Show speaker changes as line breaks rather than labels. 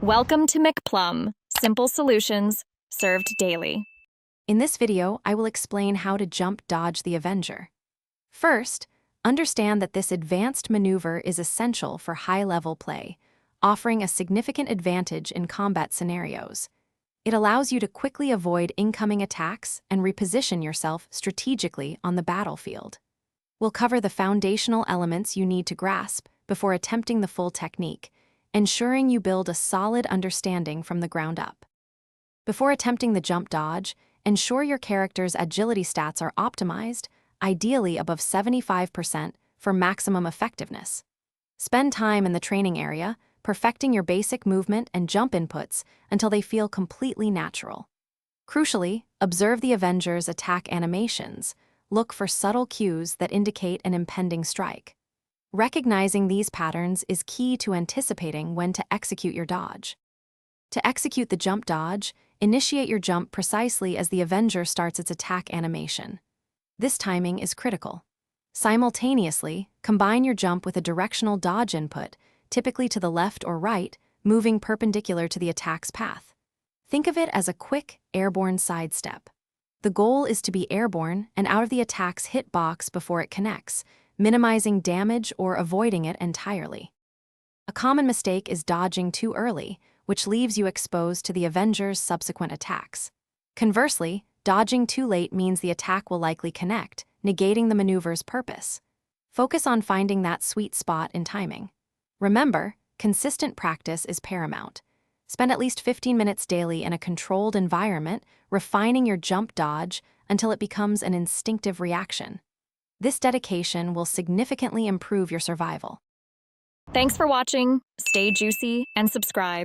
Welcome to McPlum, simple solutions served daily.
In this video, I will explain how to jump dodge the Avenger. First, understand that this advanced maneuver is essential for high-level play, offering a significant advantage in combat scenarios. It allows you to quickly avoid incoming attacks and reposition yourself strategically on the battlefield. We'll cover the foundational elements you need to grasp before attempting the full technique, ensuring you build a solid understanding from the ground up. Before attempting the jump dodge, ensure your character's agility stats are optimized, ideally above 75% for maximum effectiveness. Spend time in the training area, perfecting your basic movement and jump inputs until they feel completely natural. Crucially, observe the Avenger's attack animations. Look for subtle cues that indicate an impending strike. Recognizing these patterns is key to anticipating when to execute your dodge. To execute the jump dodge, initiate your jump precisely as the Avenger starts its attack animation. This timing is critical. Simultaneously, combine your jump with a directional dodge input, typically to the left or right, moving perpendicular to the attack's path. Think of it as a quick, airborne sidestep. The goal is to be airborne and out of the attack's hitbox before it connects, minimizing damage or avoiding it entirely. A common mistake is dodging too early, which leaves you exposed to the Avenger's subsequent attacks. Conversely, dodging too late means the attack will likely connect, negating the maneuver's purpose. Focus on finding that sweet spot in timing. Remember, consistent practice is paramount. Spend at least 15 minutes daily in a controlled environment, refining your jump dodge until it becomes an instinctive reaction. This dedication will significantly improve your survival.
Thanks for watching. Stay juicy and subscribe.